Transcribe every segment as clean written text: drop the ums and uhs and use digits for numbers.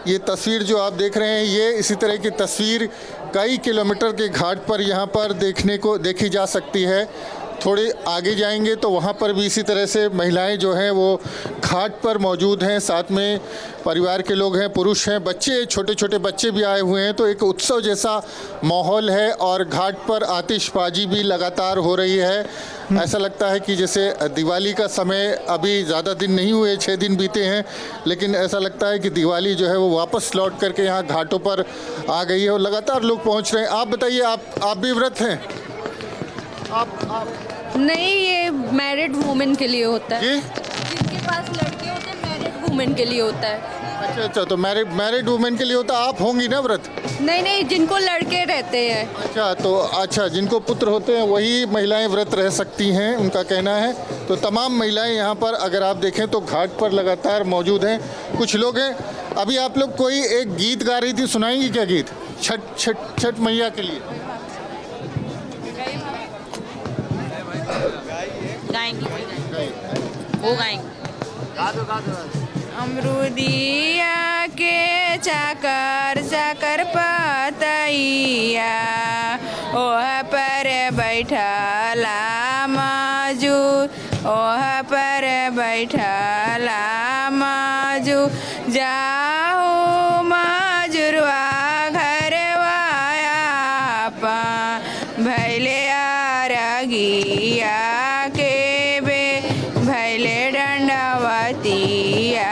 ये तस्वीर जो आप देख रहे हैं, ये इसी तरह की तस्वीर कई किलोमीटर के घाट पर यहाँ पर देखी जा सकती है। थोड़े आगे जाएंगे तो वहाँ पर भी इसी तरह से महिलाएं जो हैं वो घाट पर मौजूद हैं, साथ में परिवार के लोग हैं, पुरुष हैं, बच्चे, छोटे छोटे बच्चे भी आए हुए हैं। तो एक उत्सव जैसा माहौल है और घाट पर आतिशबाजी भी लगातार हो रही है। ऐसा लगता है कि जैसे दिवाली का समय, अभी ज़्यादा दिन नहीं हुए, 6 दिन बीते हैं, लेकिन ऐसा लगता है कि दिवाली जो है वो वापस लौट करके यहाँ घाटों पर आ गई है और लगातार लोग पहुँच रहे हैं। आप बताइए, आप भी व्रत हैं? आप नहीं, ये मैरिड वुमेन के लिए होता है। ये जिनके पास लड़के होते हैं मैरिड वुमेन के लिए होता है। अच्छा, तो मैरिड वुमेन के लिए होता है। आप होंगी ना व्रत? नहीं, जिनको लड़के रहते हैं। अच्छा, जिनको पुत्र होते हैं वही महिलाएं व्रत रह सकती हैं, उनका कहना है। तो तमाम महिलाएं यहाँ पर अगर आप देखें तो घाट पर लगातार मौजूद हैं। कुछ लोग हैं। अभी आप लोग कोई एक गीत गा रही थी, सुनाएंगी क्या गीत छठ मैया के लिए? अमरूदिया के चाकर चाकर पतैया, ओह पर बैठला माजू, ओह पर बैठला माजू, जाओ माजुरवा घरवा आपा, भैले आरगिया के बे, भैले दंडवतिया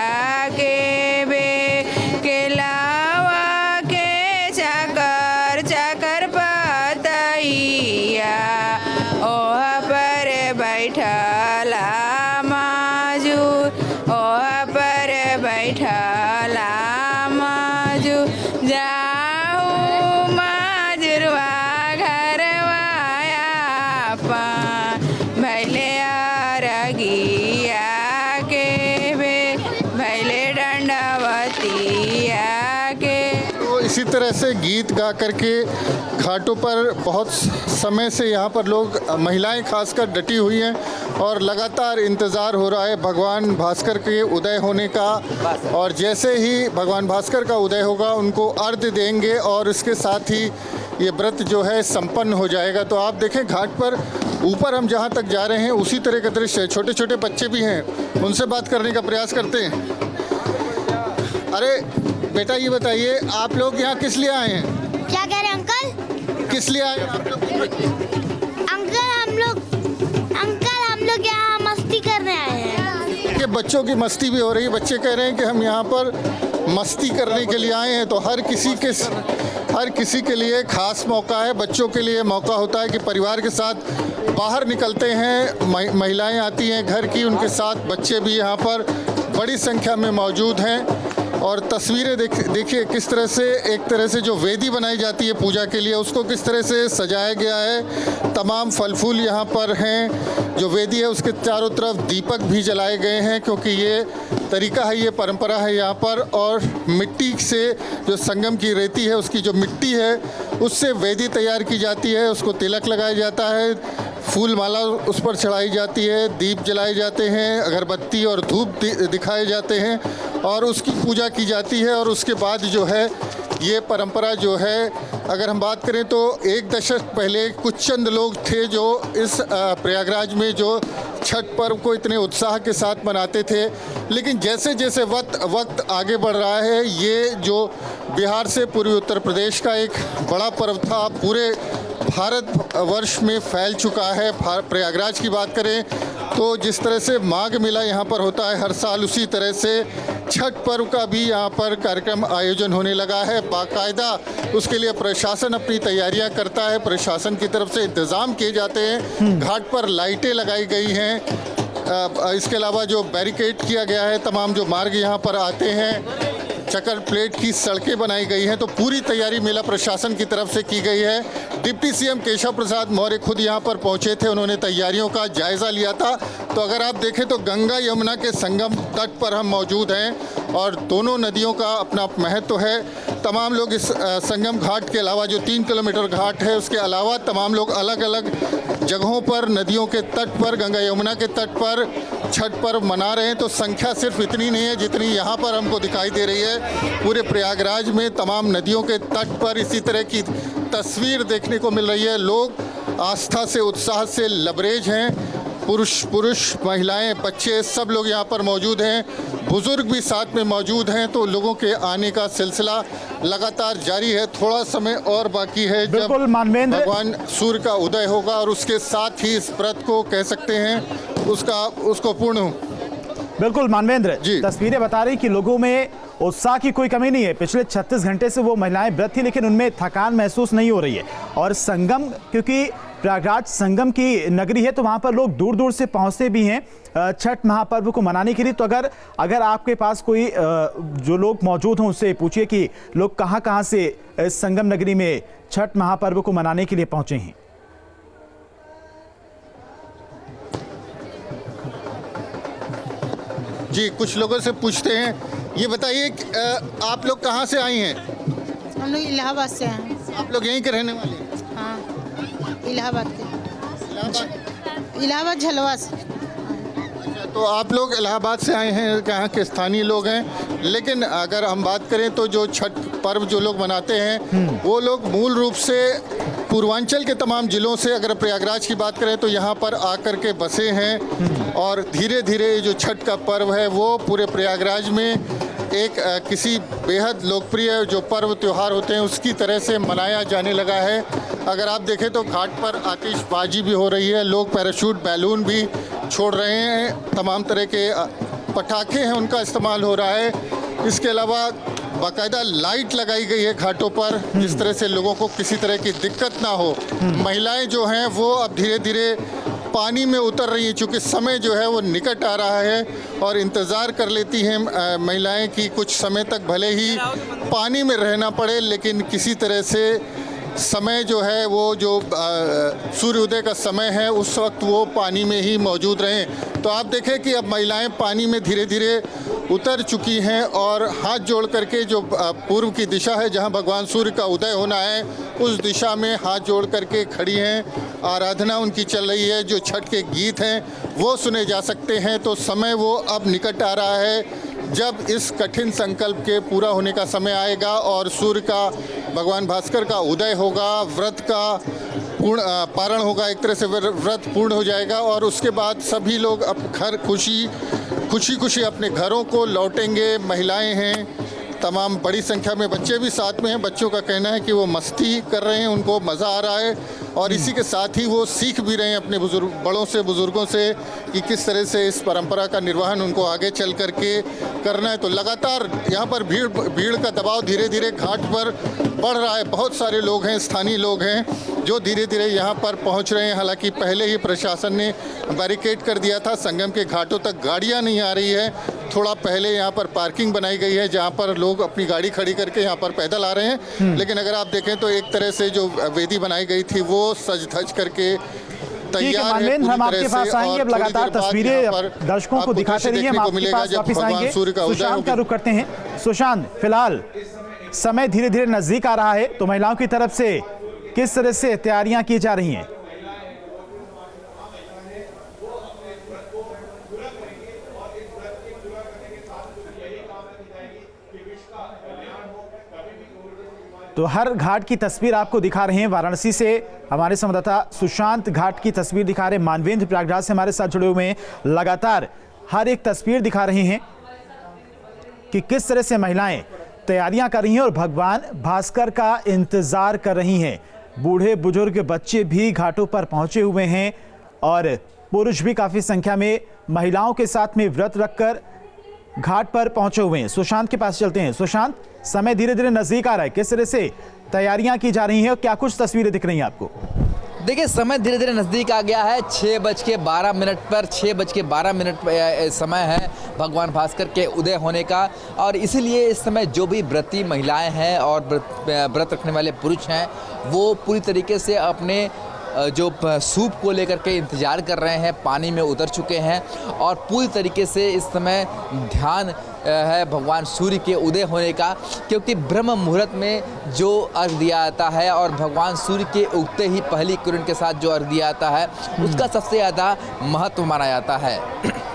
के बे, केलावा के चाकर चाकर पतैया, ओह पर बैठला माजू, ओह पर बैठला माजू, जाओ माजुरवा घरवा आपा, भैले आरगिया के बे, भैले दंडवतिया के। तो इसी तरह से गीत गा करके घाटों पर बहुत समय से यहाँ पर लोग, महिलाएं खासकर डटी हुई हैं और लगातार इंतज़ार हो रहा है भगवान भास्कर के उदय होने का। और जैसे ही भगवान भास्कर का उदय होगा उनको अर्घ्य देंगे और इसके साथ ही ये व्रत जो है संपन्न हो जाएगा। तो आप देखें घाट पर ऊपर हम जहाँ तक जा रहे हैं उसी तरह का दृश्य है। छोटे छोटे बच्चे भी हैं, उनसे बात करने का प्रयास करते हैं। अरे बेटा, ये बताइए आप लोग यहाँ किस लिए आए हैं? क्या कह रहे हैं अंकल? किस लिए आए हैं आप लोग? अंकल हम लोग यहाँ मस्ती करने आए हैं। कि बच्चों की मस्ती भी हो रही है। बच्चे कह रहे हैं कि हम यहाँ पर मस्ती करने के लिए आए हैं। तो हर किसी के लिए खास मौका है। बच्चों के लिए मौका होता है कि परिवार के साथ बाहर निकलते हैं, महिलाएं आती हैं घर की, उनके साथ बच्चे भी यहाँ पर बड़ी संख्या में मौजूद हैं। और तस्वीरें देखिए किस तरह से, एक तरह से जो वेदी बनाई जाती है पूजा के लिए, उसको किस तरह से सजाया गया है। तमाम फल फूल यहाँ पर हैं। जो वेदी है उसके चारों तरफ दीपक भी जलाए गए हैं, क्योंकि ये तरीका है, ये परंपरा है यहाँ पर। और मिट्टी से, जो संगम की रेती है उसकी जो मिट्टी है उससे वेदी तैयार की जाती है, उसको तिलक लगाया जाता है, फूल माला उस पर चढ़ाई जाती है, दीप जलाए जाते हैं, अगरबत्ती और धूप दिखाए जाते हैं और उसकी पूजा की जाती है। और उसके बाद जो है ये परंपरा जो है, अगर हम बात करें तो 1 दशक पहले कुछ चंद लोग थे जो इस प्रयागराज में जो छठ पर्व को इतने उत्साह के साथ मनाते थे। लेकिन जैसे जैसे वक्त आगे बढ़ रहा है, ये जो बिहार से पूर्वी उत्तर प्रदेश का एक बड़ा पर्व था, पूरे भारत वर्ष में फैल चुका है। प्रयागराज की बात करें तो जिस तरह से माघ मेला यहाँ पर होता है हर साल, उसी तरह से छठ पर्व का भी यहाँ पर कार्यक्रम आयोजन होने लगा है। बाकायदा उसके लिए प्रशासन अपनी तैयारियां करता है, प्रशासन की तरफ से इंतज़ाम किए जाते हैं। घाट पर लाइटें लगाई गई हैं, इसके अलावा जो बैरिकेड किया गया है, तमाम जो मार्ग यहाँ पर आते हैं, चक्कर प्लेट की सड़कें बनाई गई हैं। तो पूरी तैयारी मेला प्रशासन की तरफ से की गई है। डिप्टी सीएम केशव प्रसाद मौर्य खुद यहाँ पर पहुँचे थे, उन्होंने तैयारियों का जायज़ा लिया था। तो अगर आप देखें तो गंगा यमुना के संगम तट पर हम मौजूद हैं और दोनों नदियों का अपना महत्व है। तमाम लोग इस संगम घाट के अलावा, जो 3 किलोमीटर घाट है, उसके अलावा तमाम लोग अलग अलग जगहों पर, नदियों के तट पर, गंगा यमुना के तट पर छठ पर्व मना रहे हैं, तो संख्या सिर्फ इतनी नहीं है जितनी यहाँ पर हमको दिखाई दे रही है। पूरे प्रयागराज में तमाम नदियों के तट पर इसी तरह की तस्वीर देखने को मिल रही है। लोग आस्था से, उत्साह से लबरेज हैं। पुरुष, महिलाएं, बच्चे सब लोग यहाँ पर मौजूद हैं। बुजुर्ग भी साथ में मौजूद हैं। तो लोगों के आने का सिलसिला लगातार जारी है। थोड़ा समय और बाकी है जब भगवान सूर्य का उदय होगा और उसके साथ ही इस व्रत को कह सकते हैं उसको पूर्ण। बिल्कुल मानवेंद्र, तस्वीरें बता रही कि लोगों में उत्साह की कोई कमी नहीं है। पिछले 36 घंटे से वो महिलाएं व्रत थी, लेकिन उनमें थकान महसूस नहीं हो रही है। और संगम, क्योंकि प्रयागराज संगम की नगरी है, तो वहाँ पर लोग दूर दूर से पहुँचते भी हैं छठ महापर्व को मनाने के लिए। तो अगर आपके पास कोई जो लोग मौजूद हों उससे पूछिए कि लोग कहाँ से संगम नगरी में छठ महापर्व को मनाने के लिए पहुँचे हैं। जी, कुछ लोगों से पूछते हैं। ये बताइए आप लोग कहाँ से आई हैं? हम लोग इलाहाबाद से हैं। आप लोग यहीं के रहने वाले हैं? हाँ, इलाहाबाद के। इलाहाबाद झलवा से। अच्छा, तो आप लोग इलाहाबाद से आए हैं, कहाँ के स्थानीय लोग हैं। लेकिन अगर हम बात करें तो जो छठ पर्व जो लोग मनाते हैं वो लोग मूल रूप से पूर्वांचल के तमाम जिलों से, अगर प्रयागराज की बात करें तो यहाँ पर आकर के बसे हैं। और धीरे धीरे जो छठ का पर्व है वो पूरे प्रयागराज में एक किसी बेहद लोकप्रिय जो पर्व त्यौहार होते हैं उसकी तरह से मनाया जाने लगा है। अगर आप देखें तो घाट पर आतिशबाजी भी हो रही है, लोग पैराशूट, बैलून भी छोड़ रहे हैं, तमाम तरह के पटाखे हैं उनका इस्तेमाल हो रहा है। इसके अलावा बाकायदा लाइट लगाई गई है घाटों पर, जिस तरह से लोगों को किसी तरह की दिक्कत ना हो। महिलाएं जो हैं वो अब धीरे धीरे पानी में उतर रही हैं, चूँकि समय जो है वो निकट आ रहा है और इंतज़ार कर लेती हैं महिलाएं कि कुछ समय तक भले ही पानी में रहना पड़े, लेकिन किसी तरह से समय जो है वो जो सूर्योदय का समय है उस वक्त वो पानी में ही मौजूद रहें। तो आप देखें कि अब महिलाएं पानी में धीरे धीरे उतर चुकी हैं और हाथ जोड़ करके जो पूर्व की दिशा है जहां भगवान सूर्य का उदय होना है उस दिशा में हाथ जोड़ करके खड़ी हैं। आराधना उनकी चल रही है, जो छठ के गीत हैं वो सुने जा सकते हैं। तो समय वो अब निकट आ रहा है जब इस कठिन संकल्प के पूरा होने का समय आएगा और सूर्य का, भगवान भास्कर का उदय होगा, व्रत का पूर्ण पारण होगा, एक तरह से व्रत पूर्ण हो जाएगा और उसके बाद सभी लोग अब घर खुशी अपने घरों को लौटेंगे। महिलाएं हैं, तमाम बड़ी संख्या में बच्चे भी साथ में हैं। बच्चों का कहना है कि वो मस्ती कर रहे हैं, उनको मज़ा आ रहा है और इसी के साथ ही वो सीख भी रहे हैं अपने बड़ों से, बुज़ुर्गों से कि किस तरह से इस परंपरा का निर्वहन उनको आगे चल करके करना है। तो लगातार यहाँ पर भीड़ का दबाव धीरे धीरे घाट पर बढ़ रहा है। बहुत सारे लोग हैं, स्थानीय लोग हैं जो धीरे धीरे यहाँ पर पहुँच रहे हैं। हालांकि पहले ही प्रशासन ने बैरिकेड कर दिया था, संगम के घाटों तक गाड़ियाँ नहीं आ रही है। थोड़ा पहले यहाँ पर पार्किंग बनाई गई है जहाँ पर लोग अपनी गाड़ी खड़ी करके यहाँ पर पैदल आ रहे हैं। लेकिन अगर आप देखें तो एक तरह से जो वेदी बनाई गई थी वो सज धज करके तैयार है। हम आपके पास आएंगे, अब लगातार तस्वीरें दर्शकों को दिखाते रहिए। हम आपके पास वापस आएंगे, सुशांत का रुख करते हैं। सुशांत, फिलहाल समय धीरे धीरे नजदीक आ रहा है, तो महिलाओं की तरफ से किस तरह से तैयारियां की जा रही हैं? तो हर घाट की तस्वीर आपको दिखा रहे हैं। वाराणसी से हमारे संवाददाता सुशांत घाट की तस्वीर दिखा रहे हैं। मानवेंद्र प्रयागराज से हमारे साथ जुड़े हुए हैं, लगातार हर एक तस्वीर दिखा रहे हैं कि किस तरह से महिलाएं तैयारियां कर रही हैं और भगवान भास्कर का इंतजार कर रही हैं। बूढ़े बुजुर्ग बच्चे भी घाटों पर पहुंचे हुए हैं और पुरुष भी काफी संख्या में महिलाओं के साथ में व्रत रखकर घाट पर पहुंचे हुए हैं। सुशांत के पास चलते हैं। सुशांत, समय धीरे धीरे नजदीक आ रहा है, किस तरह से तैयारियां की जा रही हैं और क्या कुछ तस्वीरें दिख रही हैं आपको? देखिए, समय धीरे धीरे नज़दीक आ गया है। 6:12 पर 6:12 समय है भगवान भास्कर के उदय होने का और इसीलिए इस समय जो भी व्रती महिलाएं हैं और व्रत रखने वाले पुरुष हैं वो पूरी तरीके से अपने जो सूप को लेकर के इंतज़ार कर रहे हैं, पानी में उतर चुके हैं और पूरी तरीके से इस समय ध्यान है भगवान सूर्य के उदय होने का, क्योंकि ब्रह्म मुहूर्त में जो अर्घ दिया जाता है और भगवान सूर्य के उगते ही पहली किरण के साथ जो अर्घ दिया जाता है उसका सबसे ज़्यादा महत्व माना जाता है।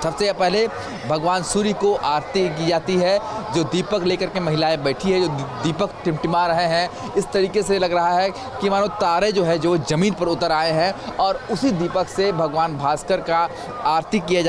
सबसे पहले भगवान सूर्य को आरती की जाती है। जो दीपक लेकर के महिलाएं बैठी है, जो दीपक टिमटिमा रहे हैं, इस तरीके से लग रहा है कि मानो तारे जो है जो ज़मीन पर उतर आए हैं और उसी दीपक से भगवान भास्कर का आरती किया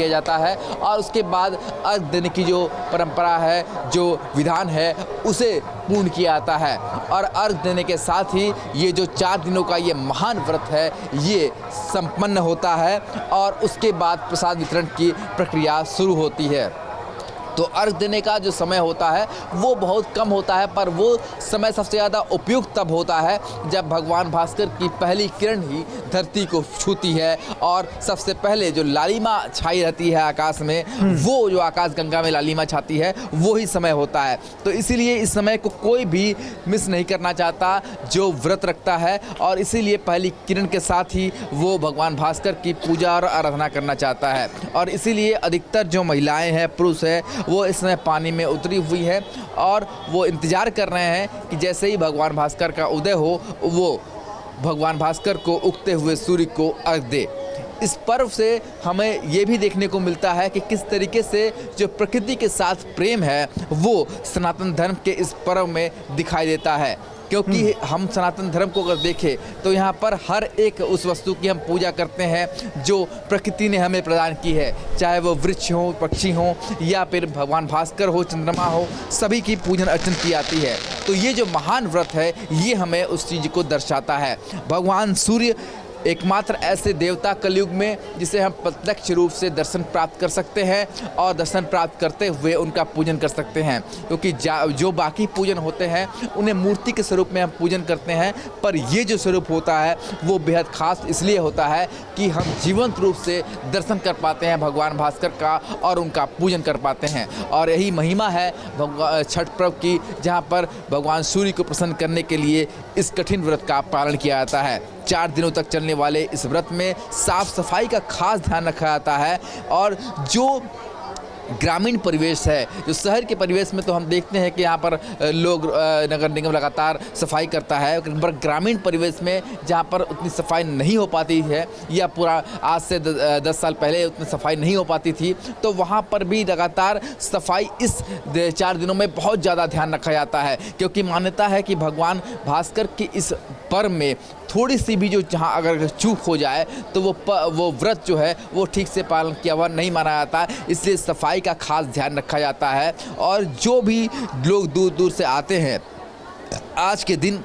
जाता है। और उसके बाद अर्घ देने की जो परंपरा है, जो विधान है, उसे पूर्ण किया जाता है। और अर्घ देने के साथ ही ये जो 4 दिनों का ये महान व्रत है ये संपन्न होता है और उसके बाद प्रसाद वितरण की प्रक्रिया शुरू होती है। तो अर्घ देने का जो समय होता है वो बहुत कम होता है, पर वो समय सबसे ज़्यादा उपयुक्त तब होता है जब भगवान भास्कर की पहली किरण ही धरती को छूती है और सबसे पहले जो लालिमा छाई रहती है आकाश में, वो जो आकाश गंगा में लालिमा छाती है वो ही समय होता है। तो इसीलिए इस समय को कोई भी मिस नहीं करना चाहता जो व्रत रखता है, और इसीलिए पहली किरण के साथ ही वो भगवान भास्कर की पूजा और आराधना करना चाहता है। और इसीलिए अधिकतर जो महिलाएँ हैं, पुरुष है, वो इस समय पानी में उतरी हुई है और वो इंतज़ार कर रहे हैं कि जैसे ही भगवान भास्कर का उदय हो वो भगवान भास्कर को उगते हुए सूर्य को अर्घ दे। इस पर्व से हमें ये भी देखने को मिलता है कि किस तरीके से जो प्रकृति के साथ प्रेम है वो सनातन धर्म के इस पर्व में दिखाई देता है। क्योंकि हम सनातन धर्म को अगर देखें तो यहाँ पर हर एक उस वस्तु की हम पूजा करते हैं जो प्रकृति ने हमें प्रदान की है, चाहे वो वृक्ष हो, पक्षी हो, या फिर भगवान भास्कर हो, चंद्रमा हो, सभी की पूजन अर्चन की जाती है। तो ये जो महान व्रत है ये हमें उस चीज़ को दर्शाता है। भगवान सूर्य एकमात्र ऐसे देवता कलयुग में जिसे हम प्रत्यक्ष रूप से दर्शन प्राप्त कर सकते हैं और दर्शन प्राप्त करते हुए उनका पूजन कर सकते हैं। क्योंकि जो बाकी पूजन होते हैं उन्हें मूर्ति के स्वरूप में हम पूजन करते हैं, पर ये जो स्वरूप होता है वो बेहद खास इसलिए होता है कि हम जीवंत रूप से दर्शन कर पाते हैं भगवान भास्कर का और उनका पूजन कर पाते हैं। और यही महिमा है छठ पर्व की, जहाँ पर भगवान सूर्य को प्रसन्न करने के लिए इस कठिन व्रत का पालन किया जाता है। 4 दिनों तक चलने वाले इस व्रत में साफ सफाई का खास ध्यान रखा जाता है। और जो ग्रामीण परिवेश है, जो शहर के परिवेश में तो हम देखते हैं कि यहाँ पर लोग नगर निगम लगातार सफाई करता है, पर ग्रामीण परिवेश में जहाँ पर उतनी सफाई नहीं हो पाती है या पूरा आज से 10 साल पहले उतनी सफाई नहीं हो पाती थी, तो वहाँ पर भी लगातार सफाई इस 4 दिनों में बहुत ज़्यादा ध्यान रखा जाता है। क्योंकि मान्यता है कि भगवान भास्कर की इस पर्व में थोड़ी सी भी जो जहाँ अगर चूक हो जाए तो वो व्रत जो है वो ठीक से पालन किया हुआ नहीं माना जाता, इसलिए सफाई का खास ध्यान रखा जाता है। और जो भी लोग दूर दूर से आते हैं आज के दिन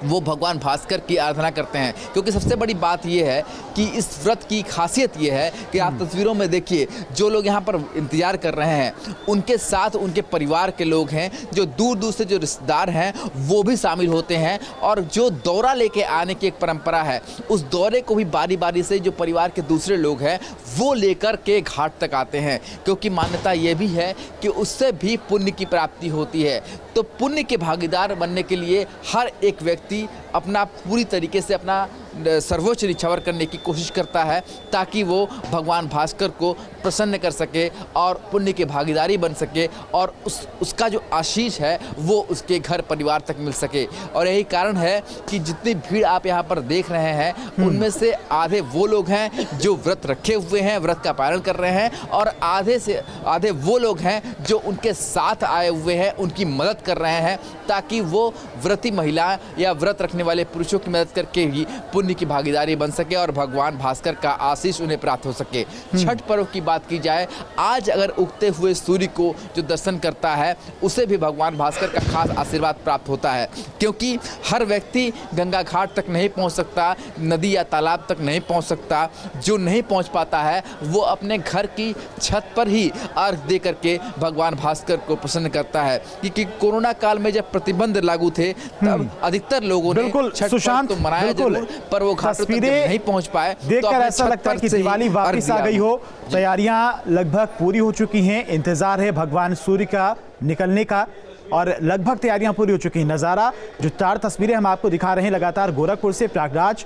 वो भगवान भास्कर की आराधना करते हैं। क्योंकि सबसे बड़ी बात यह है कि इस व्रत की खासियत ये है कि आप तस्वीरों में देखिए जो लोग यहाँ पर इंतज़ार कर रहे हैं उनके साथ उनके परिवार के लोग हैं, जो दूर दूर से जो रिश्तेदार हैं वो भी शामिल होते हैं। और जो दौरा लेके आने की एक परंपरा है, उस दौरे को भी बारी बारी से जो परिवार के दूसरे लोग हैं वो लेकर के घाट तक आते हैं। क्योंकि मान्यता ये भी है कि उससे भी पुण्य की प्राप्ति होती है। तो पुण्य के भागीदार बनने के लिए हर एक व्यक्ति अपना पूरी तरीके से अपना सर्वोच्च निछावर करने की कोशिश करता है ताकि वो भगवान भास्कर को प्रसन्न कर सके और पुण्य की भागीदारी बन सके और उसका जो आशीष है वो उसके घर परिवार तक मिल सके। और यही कारण है कि जितनी भीड़ आप यहाँ पर देख रहे हैं उनमें से आधे वो लोग हैं जो व्रत रखे हुए हैं, व्रत का पालन कर रहे हैं, और आधे से आधे वो लोग हैं जो उनके साथ आए हुए हैं, उनकी मदद कर रहे हैं ताकि वो व्रती महिला या व्रत रखने वाले पुरुषों की मदद करके ही पुण्य की भागीदारी बन सके और भगवान भास्कर का आशीष उन्हें प्राप्त हो सके। छठ पर्व की बात की जाए, आज अगर उगते हुए सूर्य को जो दर्शन करता है उसे भी भगवान भास्कर का खास आशीर्वाद प्राप्त होता है। क्योंकि हर व्यक्ति गंगा घाट तक नहीं पहुंच सकता, नदी या तालाब तक नहीं पहुंच सकता। जो नहीं पहुंच पाता है वो अपने घर की छत पर ही अर्घ दे करके भगवान भास्कर को प्रसन्न करता है। क्योंकि कोरोना काल में जब प्रतिबंध लागू थे तब अधिकतर लोगों ने छठ पर्व तो मनाया जरूर, पर वो घाटों तक नहीं पहुंच पाए। देखकर ऐसा लगता है कि दिवाली वापस आ गई हो। तैयारियां लगभग पूरी हो चुकी हैं, इंतजार है भगवान सूर्य का निकलने का और लगभग तैयारियां पूरी हो चुकी हैं। नज़ारा जो 4 तस्वीरें हम आपको दिखा रहे हैं लगातार गोरखपुर से, प्रयागराज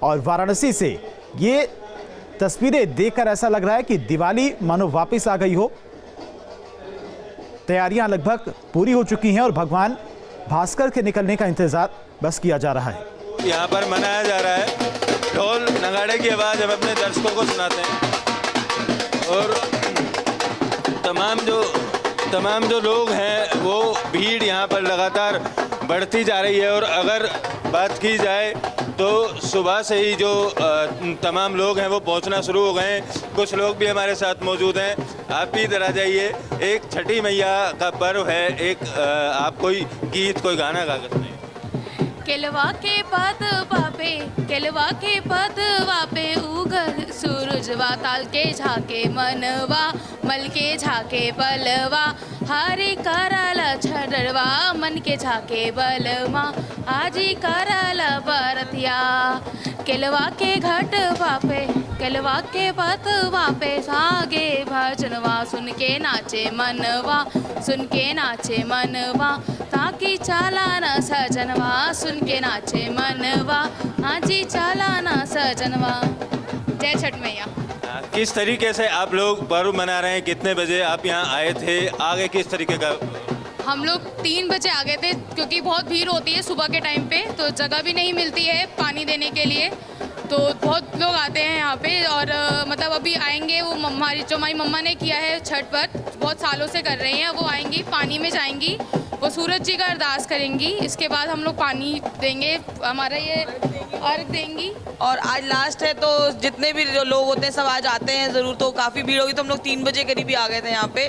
और वाराणसी से, ये तस्वीरें देखकर ऐसा लग रहा है कि दिवाली मानो वापस आ गई हो। तैयारियां लगभग पूरी हो चुकी हैं और भगवान भास्कर के निकलने का इंतजार बस किया जा रहा है। यहाँ पर मनाया जा रहा है, ढोल नगाड़े की आवाज़ हम अपने दर्शकों को सुनाते हैं और तमाम जो लोग हैं वो भीड़ यहाँ पर लगातार बढ़ती जा रही है। और अगर बात की जाए तो सुबह से ही जो तमाम लोग हैं वो पहुंचना शुरू हो गए हैं। कुछ लोग भी हमारे साथ मौजूद हैं। आप भी इधर आ जाइए। एक छठी मैया का पर्व है, एक आप कोई गीत कोई गाना गा सकते हैं। केलवा के पतवा पे उगल सूरजवा, ताल के झाके मनवा, मल के झाके बलवा, हारी कराला छड़वा, मन के झाके बलवा, आजी कराला बरतिया। केलवा के घटवा पे, केलवा के पतवा पे सागे भजनवा, सुन के नाचे मनवा, सुन के नाचे मनवा, ताकि चालाना सजनवा, सुन के नाचे मनवा, आजी चालाना सजनवा। जय छठ मैया। किस तरीके से आप लोग पर्व मना रहे हैं? कितने बजे आप यहाँ आए थे? आगे किस तरीके का? हम लोग 3 बजे आ गए थे क्योंकि बहुत भीड़ होती है सुबह के टाइम पे, तो जगह भी नहीं मिलती है पानी देने के लिए, तो बहुत लोग आते हैं यहाँ पे। और मतलब अभी आएंगे वो हमारी मम्मा ने किया है छठ पर, बहुत सालों से कर रही हैं, वो आएंगी पानी में जाएंगी, वो सूरज जी का अरदास करेंगी, इसके बाद हम लोग पानी देंगे, हमारा ये अर्घ देंगी। और आज लास्ट है तो जितने भी जो लोग होते हैं सब आज आते हैं ज़रूर, तो काफ़ी भीड़ होगी, तो हम लोग 3 बजे करीब ही आ गए थे यहाँ पे।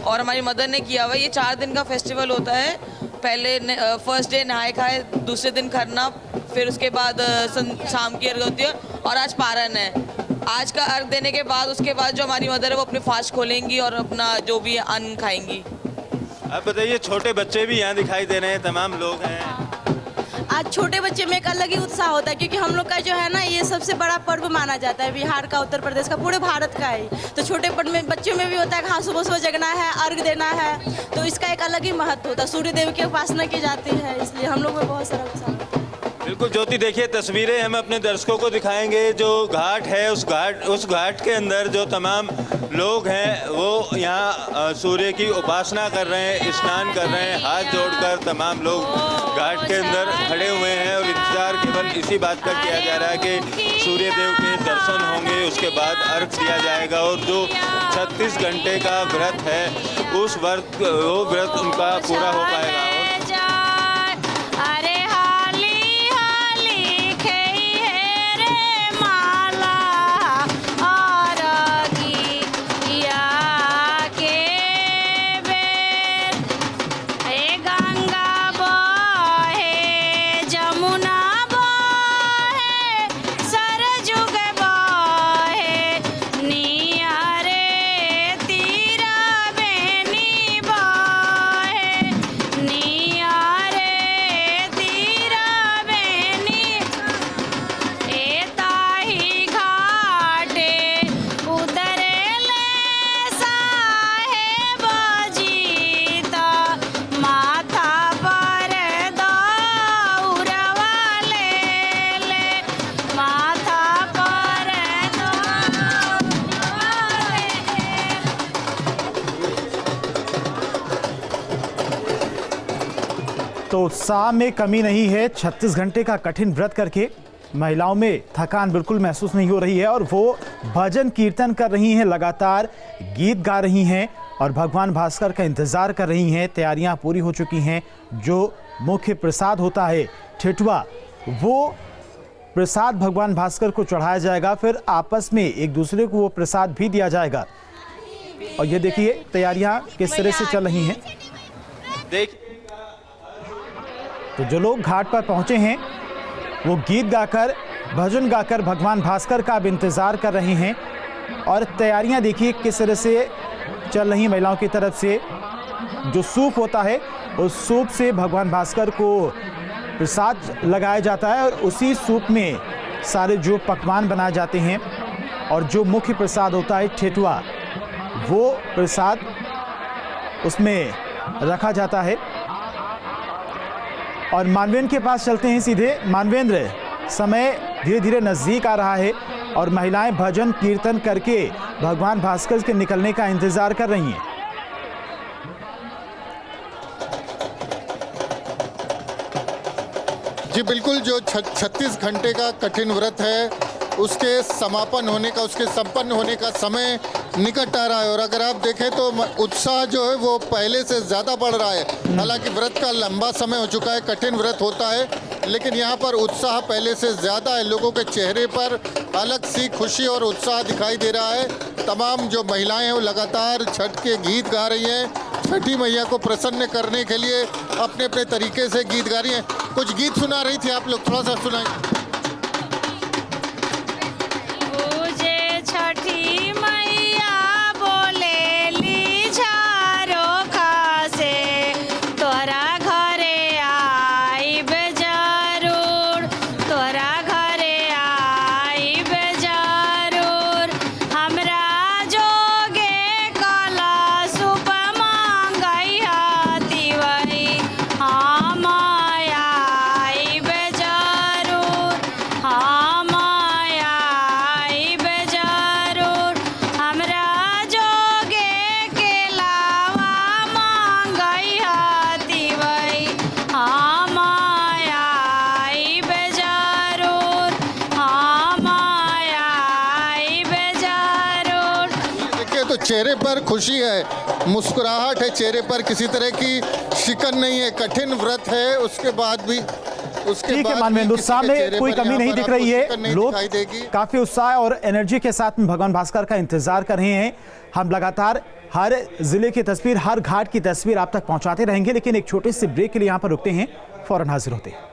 और हमारी मदर ने किया हुआ, ये 4 दिन का फेस्टिवल होता है। पहले फर्स्ट डे नहाए खाए, दूसरे दिन खरना, फिर उसके बाद शाम की अर्घ होती है, और आज पारण है। आज का अर्घ देने के बाद उसके बाद जो हमारी मदर है वो अपने फास्ट खोलेंगी और अपना जो भी अन्न खाएंगी। आप बताइए, छोटे बच्चे भी यहाँ दिखाई दे रहे हैं, तमाम लोग हैं। आज छोटे बच्चे में एक अलग ही उत्साह होता है क्योंकि हम लोग का जो है ना ये सबसे बड़ा पर्व माना जाता है, बिहार का, उत्तर प्रदेश का, पूरे भारत का है। तो छोटे बच्चों में भी होता है कि हाँ सुबह सुबह जगना है, अर्घ देना है, तो इसका एक अलग ही महत्व होता है। सूर्य देव की उपासना की जाती है, इसलिए हम लोग में बहुत सारा उत्साह होता है। बिल्कुल ज्योति, देखिए तस्वीरें हम अपने दर्शकों को दिखाएंगे। जो घाट है उस घाट के अंदर जो तमाम लोग हैं वो यहाँ सूर्य की उपासना कर रहे हैं, स्नान कर रहे हैं, हाथ जोड़कर तमाम लोग घाट के अंदर खड़े हुए हैं। और इंतजार केवल इसी बात का किया जा रहा है कि सूर्य देव के दर्शन होंगे, उसके बाद अर्घ दिया जाएगा। और जो 36 घंटे का व्रत है उस वो व्रत उनका पूरा हो पाएगा। तो उत्साह में कमी नहीं है। 36 घंटे का कठिन व्रत करके महिलाओं में थकान बिल्कुल महसूस नहीं हो रही है और वो भजन कीर्तन कर रही हैं, लगातार गीत गा रही हैं और भगवान भास्कर का इंतज़ार कर रही हैं। तैयारियां पूरी हो चुकी हैं। जो मुख्य प्रसाद होता है ठेठुआ, वो प्रसाद भगवान भास्कर को चढ़ाया जाएगा, फिर आपस में एक दूसरे को वो प्रसाद भी दिया जाएगा। और ये देखिए तैयारियां किस तरह से चल रही हैं। तो जो लोग घाट पर पहुंचे हैं वो गीत गाकर, भजन गाकर भगवान भास्कर का अब इंतज़ार कर रहे हैं। और तैयारियां देखिए किस तरह से चल रही महिलाओं की तरफ से। जो सूप होता है उस सूप से भगवान भास्कर को प्रसाद लगाया जाता है और उसी सूप में सारे जो पकवान बनाए जाते हैं। और जो मुख्य प्रसाद होता है ठेठुआ, वो प्रसाद उसमें रखा जाता है। और मानवेंद्र के पास चलते हैं सीधे। मानवेंद्र, समय धीरे धीरे नज़दीक आ रहा है और महिलाएं भजन कीर्तन करके भगवान भास्कर के निकलने का इंतजार कर रही हैं। जी बिल्कुल, जो 36 घंटे का कठिन व्रत है उसके समापन होने का, उसके संपन्न होने का समय निकट आ रहा है। और अगर आप देखें तो उत्साह जो है वो पहले से ज़्यादा बढ़ रहा है। हालांकि व्रत का लंबा समय हो चुका है, कठिन व्रत होता है, लेकिन यहाँ पर उत्साह पहले से ज़्यादा है। लोगों के चेहरे पर अलग सी खुशी और उत्साह दिखाई दे रहा है। तमाम जो महिलाएं हैं वो लगातार छठ के गीत गा रही हैं, छठी मैया को प्रसन्न करने के लिए अपने अपने तरीके से गीत गा रही हैं। कुछ गीत सुना रही थी आप लोग, थोड़ा सा सुनाइए। चेहरे पर खुशी है, मुस्कुराहट है चेहरे पर, किसी तरह की शिकन नहीं है। कठिन व्रत है, उसके बाद भी ठीक है मानवेंद्र, सामने कोई कमी नहीं दिख रही है। लोग काफी उत्साह और एनर्जी के साथ में भगवान भास्कर का इंतजार कर रहे हैं। हम लगातार हर जिले की तस्वीर, हर घाट की तस्वीर आप तक पहुंचाते रहेंगे, लेकिन एक छोटे से ब्रेक के लिए यहां पर रुकते हैं, फौरन हाजिर होते हैं।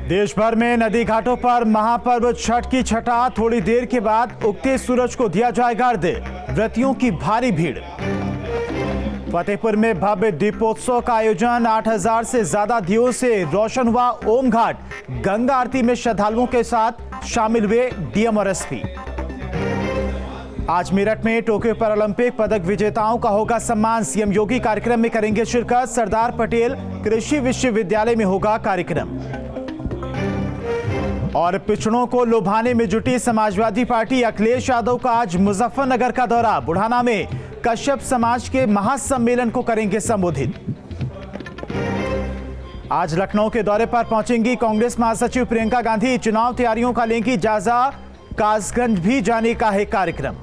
देश भर में नदी घाटों पर महापर्व छठ की छठा, थोड़ी देर के बाद उगते सूरज को दिया जाएगा अर्घ्य। व्रतियों की भारी भीड़। फतेहपुर में भव्य दीपोत्सव का आयोजन, 8000 से ज्यादा दियों से रोशन हुआ ओम घाट। गंगा आरती में श्रद्धालुओं के साथ शामिल हुए डीएम और एसपी। आज मेरठ में टोक्यो पैरालंपिक पदक विजेताओं का होगा सम्मान, सीएम योगी कार्यक्रम में करेंगे शिरकत। सरदार पटेल कृषि विश्वविद्यालय में होगा कार्यक्रम। और पिछड़ों को लुभाने में जुटी समाजवादी पार्टी, अखिलेश यादव का आज मुजफ्फरनगर का दौरा। बुढ़ाना में कश्यप समाज के महासम्मेलन को करेंगे संबोधित। आज लखनऊ के दौरे पर पहुंचेंगी कांग्रेस महासचिव प्रियंका गांधी। चुनाव तैयारियों का लेंगी जायजा, कासगंज भी जाने का है कार्यक्रम।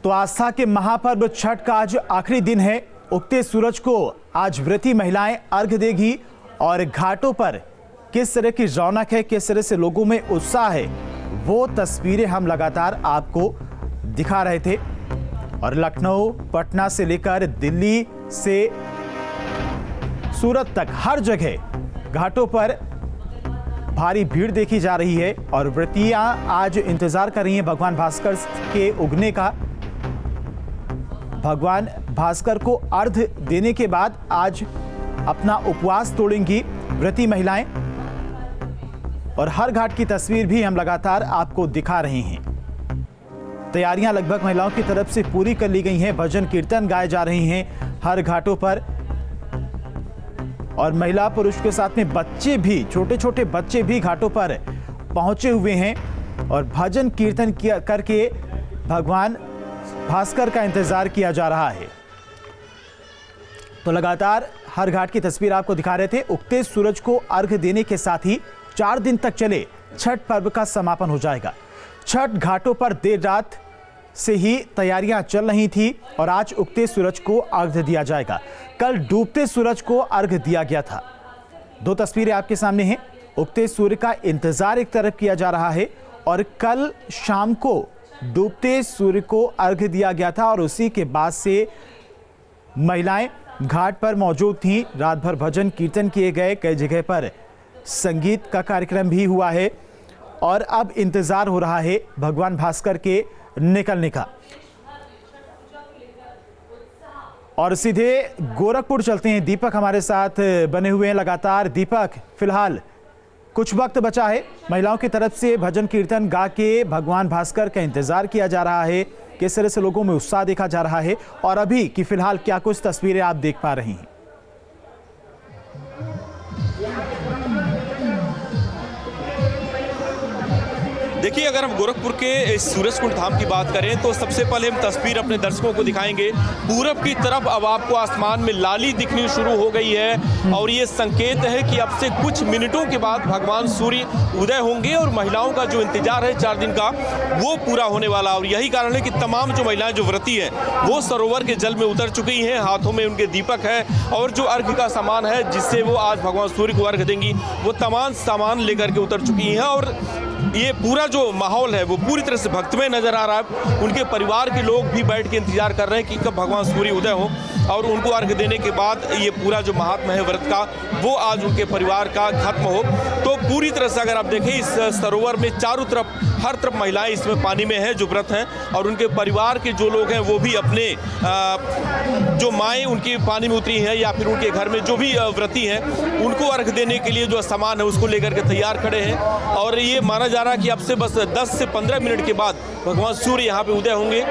तो आस्था के महापर्व छठ का आज आखिरी दिन है। उगते सूरज को आज व्रती महिलाएं अर्घ देगी और घाटों पर किस तरह की रौनक है, किस तरह से लोगों में उत्साह है, वो तस्वीरें हम लगातार आपको दिखा रहे थे। और लखनऊ, पटना से लेकर दिल्ली से सूरत तक हर जगह घाटों पर भारी भीड़ देखी जा रही है और व्रतियां आज इंतजार कर रही हैं भगवान भास्कर के उगने का। भगवान भास्कर को अर्घ देने के बाद आज अपना उपवास तोड़ेंगी व्रती महिलाएं और हर घाट की तस्वीर भी हम लगातार आपको दिखा रहे हैं। तैयारियां लगभग महिलाओं की तरफ से पूरी कर ली गई हैं। भजन कीर्तन गाए जा रहे हैं हर घाटों पर और महिला पुरुष के साथ में बच्चे भी, छोटे छोटे बच्चे भी घाटों पर पहुंचे हुए हैं और भजन कीर्तन करके भगवान भास्कर का इंतजार किया जा रहा है। तो लगातार हर घाट की तस्वीर आपको दिखा रहे थे। उगते सूरज को अर्घ देने के साथ ही 4 दिन तक चले छठ पर्व का समापन हो जाएगा। छठ घाटों पर देर रात से ही तैयारियां चल रही थी और आज उगते सूरज को अर्घ दिया जाएगा। कल डूबते सूरज को अर्घ दिया गया था। 2 तस्वीरें आपके सामने हैं। उगते सूर्य का इंतजार एक तरफ किया जा रहा है और कल शाम को डूबते सूर्य को अर्घ दिया गया था और उसी के बाद से महिलाएं घाट पर मौजूद थीं। रात भर भजन कीर्तन किए गए, कई जगह पर संगीत का कार्यक्रम भी हुआ है और अब इंतजार हो रहा है भगवान भास्कर के निकलने का। और सीधे गोरखपुर चलते हैं। दीपक हमारे साथ बने हुए हैं लगातार। दीपक, फिलहाल कुछ वक्त बचा है, महिलाओं की तरफ से भजन कीर्तन गा के भगवान भास्कर का इंतजार किया जा रहा है। किस तरह से लोगों में उत्साह देखा जा रहा है और अभी की फिलहाल क्या कुछ तस्वीरें आप देख पा रही हैं? देखिए, अगर हम गोरखपुर के सूरजकुंड धाम की बात करें तो सबसे पहले हम तस्वीर अपने दर्शकों को दिखाएंगे। पूरब की तरफ अब आपको आसमान में लाली दिखनी शुरू हो गई है और ये संकेत है कि अब से कुछ मिनटों के बाद भगवान सूर्य उदय होंगे और महिलाओं का जो इंतजार है 4 दिन का वो पूरा होने वाला। और यही कारण है कि तमाम जो महिलाएं जो व्रती हैं वो सरोवर के जल में उतर चुकी हैं। हाथों में उनके दीपक है और जो अर्घ का सामान है जिससे वो आज भगवान सूर्य को अर्घ देंगी, वो तमाम सामान लेकर के उतर चुकी हैं। और ये पूरा जो माहौल है वो पूरी तरह से भक्तिमय नजर आ रहा है। उनके परिवार के लोग भी बैठ के इंतजार कर रहे हैं कि कब भगवान सूर्य उदय हो और उनको अर्घ देने के बाद ये पूरा जो महात्मा है व्रत का वो आज उनके परिवार का खत्म हो। तो पूरी तरह से अगर आप देखें इस सरोवर में चारों तरफ हर तरफ महिलाएं इसमें पानी में हैं जो व्रत हैं और उनके परिवार के जो लोग हैं वो भी अपने जो माएँ उनकी पानी में उतरी हैं या फिर उनके घर में जो भी व्रती हैं उनको अर्घ देने के लिए जो सामान है उसको लेकर के तैयार खड़े हैं। और ये माना जा रहा है कि अब से बस 10 से 15 मिनट के बाद भगवान सूर्य यहाँ पे उदय होंगे।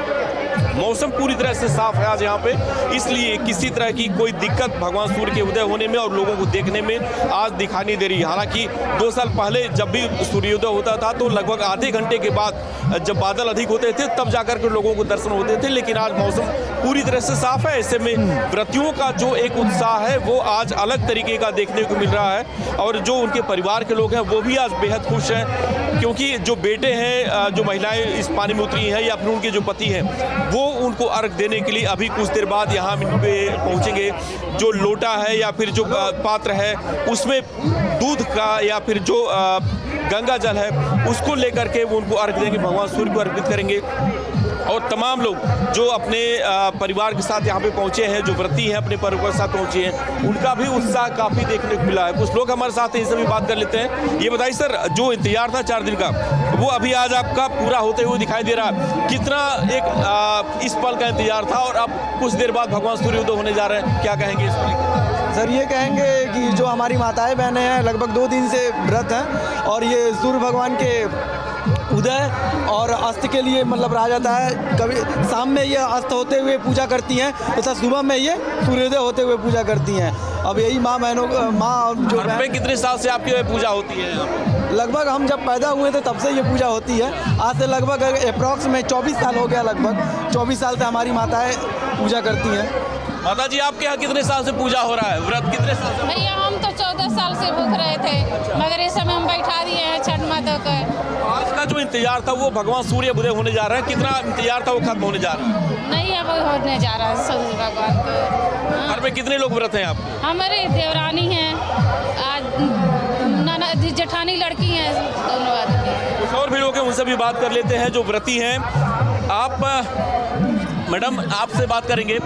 मौसम पूरी तरह से साफ है आज यहाँ पे, इसलिए किसी तरह की कोई दिक्कत भगवान सूर्य के उदय होने में और लोगों को देखने में आज दिखाई नहीं दे रही। हालांकि 2 साल पहले जब भी सूर्योदय होता था तो लगभग आधे घंटे के बाद जब बादल अधिक होते थे तब जाकर के लोगों को दर्शन होते थे, लेकिन आज मौसम पूरी तरह से साफ है। ऐसे में व्रतियों का जो एक उत्साह है वो आज अलग तरीके का देखने को मिल रहा है और जो उनके परिवार के लोग हैं वो भी आज बेहद खुश हैं क्योंकि जो बेटे हैं, जो महिलाएं इस पानी में उतरी हैं या फिर उनके जो पति हैं वो उनको अर्घ देने के लिए अभी कुछ देर बाद यहाँ पे पहुँचेंगे। जो लोटा है या फिर जो पात्र है उसमें दूध का या फिर जो गंगा जल है उसको लेकर के वो उनको अर्घ देंगे, भगवान सूर्य को अर्पित करेंगे। और तमाम लोग जो अपने परिवार के साथ यहाँ पे पहुँचे हैं, जो व्रती हैं अपने परिवार के साथ पहुँचे हैं, उनका भी उत्साह काफ़ी देखने को मिला है। कुछ लोग हमारे साथ हैं, इनसे भी बात कर लेते हैं। ये बताइए सर, जो इंतजार था 4 दिन का वो अभी आज आपका पूरा होते हुए दिखाई दे रहा है, कितना एक इस पल का इंतजार था और अब कुछ देर बाद भगवान सूर्योदय होने जा रहे हैं, क्या कहेंगे इस पर? सर ये कहेंगे कि जो हमारी माताएं बहनें हैं लगभग 2 दिन से व्रत हैं और ये सूर्य भगवान के उदय और अस्त के लिए मतलब रहा जाता है। कभी शाम में ये अस्त होते हुए पूजा करती हैं तथा सुबह में ये सूर्योदय होते हुए पूजा करती हैं। अब यही माँ बहनों माँ जो घर पे कितने साल से आपकी पूजा होती है? लगभग हम जब पैदा हुए थे तब से ये पूजा होती है। आज से लगभग अप्रॉक्स में 24 साल हो गया। लगभग 24 साल से हमारी माताएं पूजा करती हैं। माता जी, आपके यहाँ कितने साल से पूजा हो रहा है? व्रत कितने साल से? भैया हम तो 14 साल से भूख रहे थे, मगर इस समय हम बैठा दिए हैं छठ माता को। आज का जो इंतजार था वो भगवान सूर्य उदय होने जा रहा है, कितना इंतजार था वो खत्म होने जा रहा है? नहीं, अब होने जा रहा है सूर्य भगवान को। घर में कितने लोग व्रत हैं आप? हमारे देवरानी हैं, जेठानी लड़की हैं, दोनों आदमी। कुछ और भी लोग हैं, उनसे भी बात कर लेते हैं जो व्रती हैं। आप मैडम, आपसे बात करेंगे।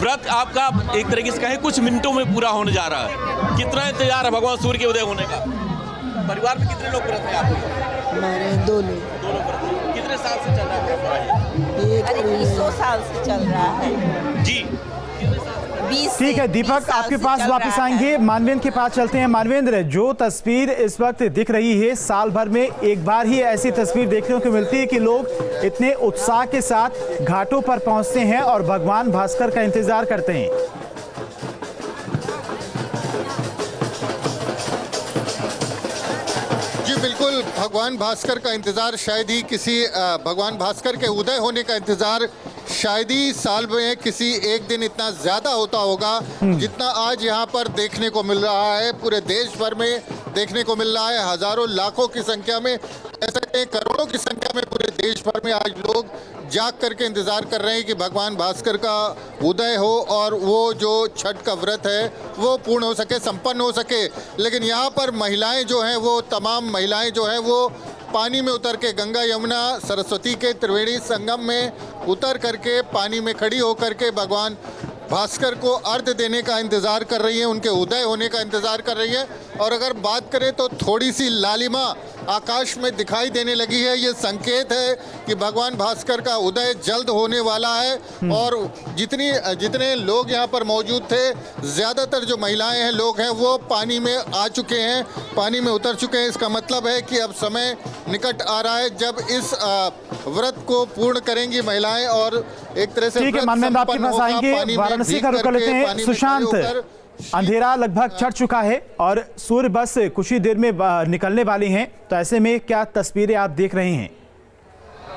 व्रत आपका एक तरीके से कहें कुछ मिनटों में पूरा होने जा रहा है, कितना इंतजार है भगवान सूर्य के उदय होने का? परिवार में कितने लोग व्रत हैं आपके? हमारे 2 लोग। कितने साल से चल रहा है? 21 साल से चल रहा है जी। ठीक है दीपक, आपके पास वापस आएंगे। मानवेंद्र के पास चलते हैं। मानवेंद्र, जो तस्वीर इस वक्त दिख रही है, साल भर में एक बार ही ऐसी तस्वीर देखने को मिलती है कि लोग इतने उत्साह के साथ घाटों पर पहुंचते हैं और भगवान भास्कर का इंतजार करते हैं। जी बिल्कुल, भगवान भास्कर का इंतजार, शायद ही किसी भगवान भास्कर के उदय होने का इंतजार शायद ही साल में किसी एक दिन इतना ज़्यादा होता होगा जितना आज यहाँ पर देखने को मिल रहा है। पूरे देश भर में देखने को मिल रहा है, हज़ारों लाखों की संख्या में, ऐसे करोड़ों की संख्या में पूरे देश भर में आज लोग जाग करके इंतज़ार कर रहे हैं कि भगवान भास्कर का उदय हो और वो जो छठ का व्रत है वो पूर्ण हो सके, संपन्न हो सके। लेकिन यहाँ पर महिलाएं जो हैं, वो तमाम महिलाएं जो हैं वो पानी में उतर के, गंगा यमुना सरस्वती के त्रिवेणी संगम में उतर करके पानी में खड़ी होकर के भगवान भास्कर को अर्घ्य देने का इंतज़ार कर रही हैं, उनके उदय होने का इंतज़ार कर रही हैं। और अगर बात करें तो थोड़ी सी लालिमा आकाश में दिखाई देने लगी है, ये संकेत है कि भगवान भास्कर का उदय जल्द होने वाला है। और जितने लोग यहाँ पर मौजूद थे, ज़्यादातर जो महिलाएं हैं, लोग हैं, वो पानी में आ चुके हैं, पानी में उतर चुके हैं। इसका मतलब है कि अब समय निकट आ रहा है जब इस व्रत को पूर्ण करेंगी महिलाएं और एक तरह से ठीक है मानवेंद्र, आपके पास आएंगे। वाराणसी का रुख कर लेते हैं। सुशांत, अंधेरा लगभग छट चुका है और सूर्य बस कुछ ही देर में निकलने वाली हैं, तो ऐसे में क्या तस्वीरें आप देख रहे हैं?